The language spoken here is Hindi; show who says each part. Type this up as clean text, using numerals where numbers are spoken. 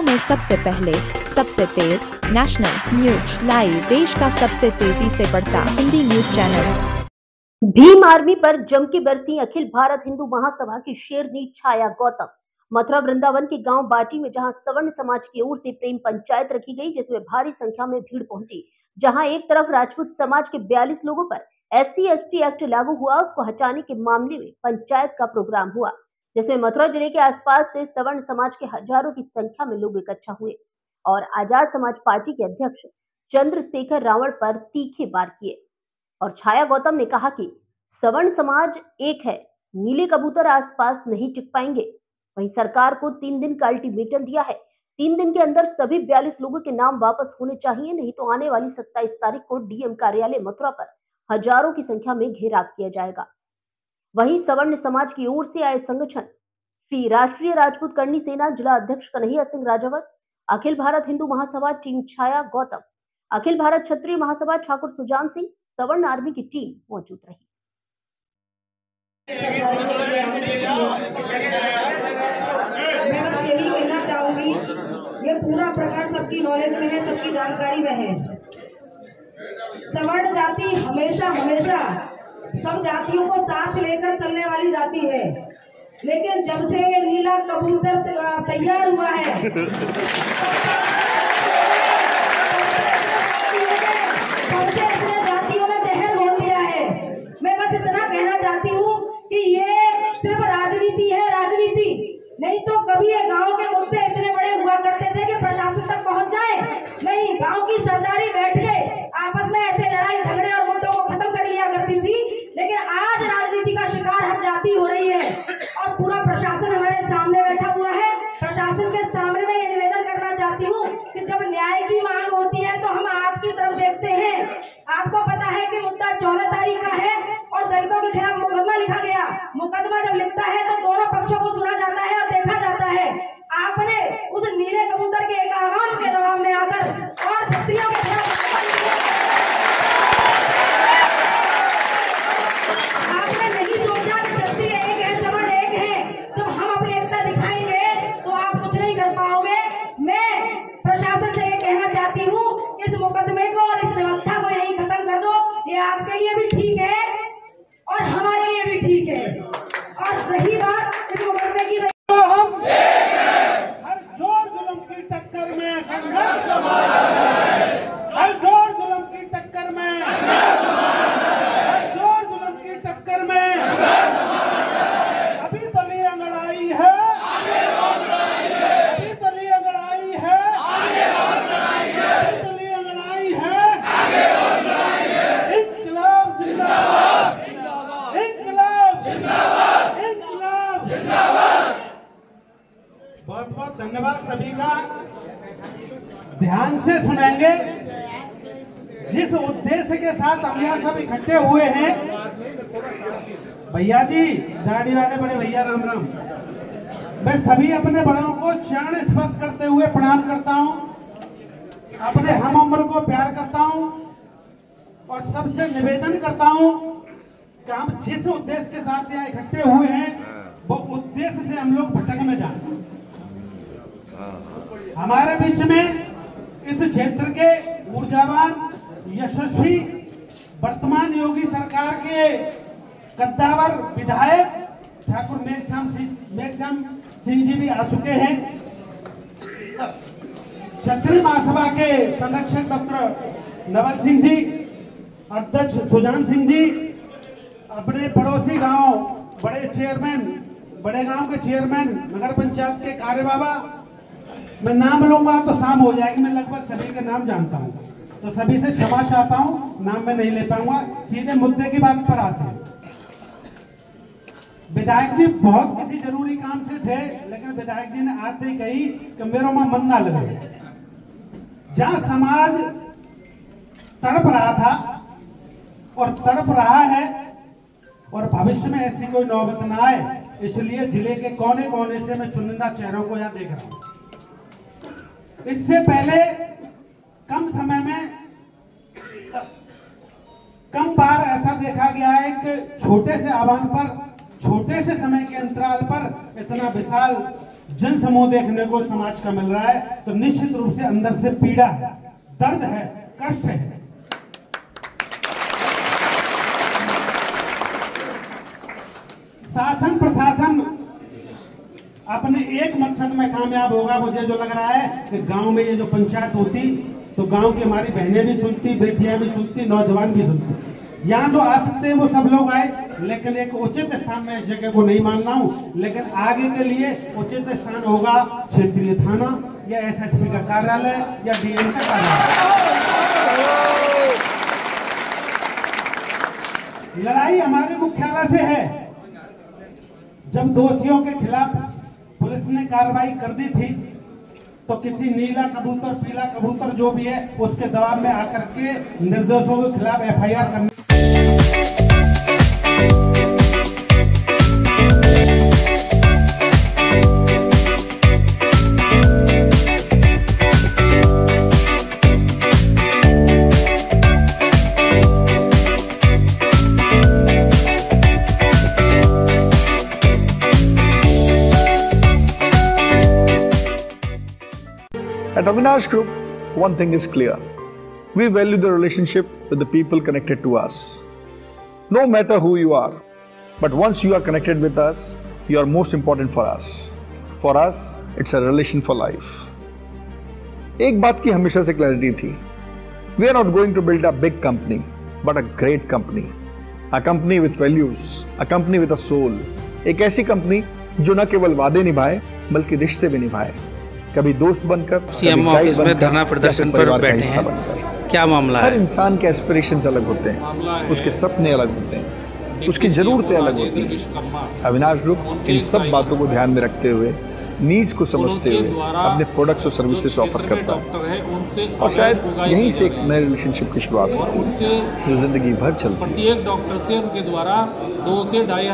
Speaker 1: में सबसे पहले, सबसे तेज नेशनल न्यूज लाइव, देश का सबसे तेजी से बढ़ता Hindi news channel.
Speaker 2: Bhim army पर जम के बरसी अखिल भारत हिंदू महासभा की शेरनी छाया गौतम। मथुरा वृंदावन के गांव बाटी में जहां सवर्ण समाज की ओर से प्रेम पंचायत रखी गई, जिसमें भारी संख्या में भीड़ पहुंची। जहां एक तरफ राजपूत समाज के 42 लोगों पर SC/ST एक्ट लागू हुआ, उसको हटाने के मामले में पंचायत का प्रोग्राम हुआ, जिसमें मथुरा जिले के आसपास से सवर्ण समाज के हजारों की संख्या में लोग इकट्ठा हुए और आजाद समाज पार्टी के अध्यक्ष चंद्रशेखर रावण पर तीखे वार किए। और छाया गौतम ने कहा कि सवर्ण समाज एक है, नीले कबूतर आसपास नहीं टिक पाएंगे। वहीं सरकार को 3 दिन का अल्टीमेटम दिया है। 3 दिन के अंदर सभी 42 लोगों के नाम वापस होने चाहिए, नहीं तो आने वाली 27 तारीख को DM कार्यालय मथुरा पर हजारों की संख्या में घेराव किया जाएगा। वहीं सवर्ण समाज की ओर से आए संगठन श्री राष्ट्रीय राजपूत करणी सेना जिला अध्यक्ष कन्हैया सिंह राजावत, अखिल भारत हिंदू महासभा टीम छाया गौतम, अखिल भारत क्षत्रिय महासभा ठाकुर सुजान सिंह, सवर्ण आर्मी की टीम मौजूद रही।
Speaker 3: मैं बस यही कहना चाहूंगी, ये पूरा प्रकार सबकी नॉलेज में है, सबकी जानकारी में है। सवर्ण जाति हमेशा सब जातियों को साथ लेकर चलने वाली जाति है, लेकिन जब से ये नीला कबूतर तैयार हुआ है तब से अपने जातियों में जहर घोल दिया है। मैं बस इतना कहना चाहती हूँ कि ये सिर्फ राजनीति है, राजनीति नहीं तो कभी ये गांव के मुद्दे इतने बड़े हुआ करते थे कि प्रशासन तक पहुंच जाए। नहीं, गांव की सरदारी बैठ के आपस में ऐसे लड़ाई झगड़े और मुद्दों को खत्म कर लिया करती थी, लेकिन आज राजनीति का शिकार हर जाति हो रही है और पूरा प्रशासन हमारे सामने बैठा हुआ है। प्रशासन के सामने मैं ये निवेदन करना चाहती हूँ कि जब न्याय की मांग होती है तो हम आपकी तरफ देखते हैं। आपको पता है कि मुद्दा 14 तारीख का है और दलितों के खिलाफ मुकदमा लिखा गया। मुकदमा जब लिखता है तो दोनों पक्षों को सुना जाता है और देखा जाता है। आपने उस नीले कबूतर के एक आवाज के दबाव में आकर और क्षत्रियों के खिलाफ आपने नहीं सोचा कि क्षत्रिय एक है, सवर्ण एक है। जब हम अपनी एकता दिखाएंगे तो आप कुछ नहीं कर पाओगे। मैं प्रशासन से ये कहना चाहती हूँ, इस मुकदमे को और इस व्यवस्था को यही खत्म कर दो। ये आपके लिए भी ठीक है और हमारे लिए भी ठीक है। और रही बात इस मुकदमे की,
Speaker 4: तो हम हर जोर जुल्म की टक्कर में संघर्ष हर जोर जुल्म की टक्कर में हर जोर जुल्म की टक्कर में अभी तली अंगड़ाई है, अभी तली अंगड़ाई है, अभी तली अंगड़ाई है। इंकलाब जिंदाबाद, इंकलाब जिंदाबाद, इंकलाब जिंदाबाद। बहुत बहुत धन्यवाद सभी का। ध्यान से सुनेंगे। जिस उद्देश्य के साथ हम यहाँ सब इकट्ठे हुए हैं, भैया जी, दाढ़ी वाले बड़े भैया, राम राम। मैं सभी अपने बड़ों को चरण स्पर्श करते हुए प्रणाम करता हूँ, अपने हम उम्र को प्यार करता हूँ और सबसे निवेदन करता हूँ कि हम जिस उद्देश्य के साथ यहाँ इकट्ठे हुए हैं वो उद्देश्य से हम लोग भटक में जाए। हमारे बीच में इस क्षेत्र के ऊर्जावान, यशस्वी, वर्तमान योगी सरकार के कद्दावर विधायक ठाकुर मेघश्याम सिंह जी भी आ चुके हैं। क्षत्रिय महासभा के संरक्षक डॉक्टर नवल सिंह जी, अध्यक्ष सुजान सिंह जी, अपने पड़ोसी गांव बड़े चेयरमैन, बड़े गांव के चेयरमैन, नगर पंचायत के कार्य बाबा, मैं नाम लूंगा तो शाम हो जाएगी। मैं लगभग सभी के नाम जानता हूं, तो सभी से क्षमा चाहता हूं, नाम मैं नहीं ले पाऊंगा। सीधे मुद्दे की बात पर आते हैं। विधायक जी बहुत किसी जरूरी काम से थे, लेकिन विधायक जी ने आते ही कही कि मेरा मन ना लगे। जहां समाज तड़प रहा था और तड़प रहा है और भविष्य में ऐसी कोई नौबत ना आए, इसलिए जिले के कोने कोने से मैं चुनिंदा चेहरों को यहाँ देख रहा हूं। इससे पहले कम समय में कम बार ऐसा देखा गया है कि छोटे से आह्वान पर, छोटे से समय के अंतराल पर इतना विशाल जन समूह देखने को समाज का मिल रहा है, तो निश्चित रूप से अंदर से पीड़ा है, दर्द है, कष्ट है। शासन प्रशासन अपने एक मकसद में कामयाब होगा। मुझे जो लग रहा है कि गांव में ये जो पंचायत होती तो गांव की हमारी बहनें भी सुनती, बेटियां भी सुनती, नौजवान भी सुनती। यहाँ जो आ सकते हैं वो सब लोग आए, लेकिन एक उचित स्थान में इस जगह को नहीं मानना हूँ। लेकिन आगे के लिए उचित स्थान होगा क्षेत्रीय थाना या एसएसपी का कार्यालय या डीएम का कार्यालय। लड़ाई हमारे मुख्यालय से है। जब दोषियों के खिलाफ पुलिस ने कार्रवाई कर दी थी तो किसी नीला कबूतर, पीला कबूतर जो भी है, उसके दबाव में आकर के निर्दोषों के खिलाफ एफआईआर करने।
Speaker 5: At Avinash Group, one thing is clear. We value the relationship with the people connected to us. No matter who you are, but once you are connected with us, you are most important for us. For us, it's a relation for life. एक बात की हमेशा से क्लैरिटी थी. We are not going to build a big company, but a great company. A company with values, a company with a soul. एक ऐसी कंपनी जो न केवल वादे निभाए, बल्कि रिश्ते भी निभाए. कभी दोस्त बनकर,
Speaker 6: सीएम ऑफिस में धरना प्रदर्शन पर बैठे हैं। क्या मामला है?
Speaker 5: हर इंसान के एस्पिरेशंस अलग होते हैं, उसके सपने अलग होते हैं, उसकी जरूरतें अलग होती हैं। अविनाश ग्रुप इन सब बातों को ध्यान में रखते हुए, नीड्स को समझते हुए अपने प्रोडक्ट्स और सर्विसेज ऑफर करता है। और शायद यहीं से एक नए रिलेशनशिप की शुरुआत होती है जो जिंदगी भर चलती है।
Speaker 7: प्रत्येक डॉक्टर से उनके द्वारा 2 से 2.5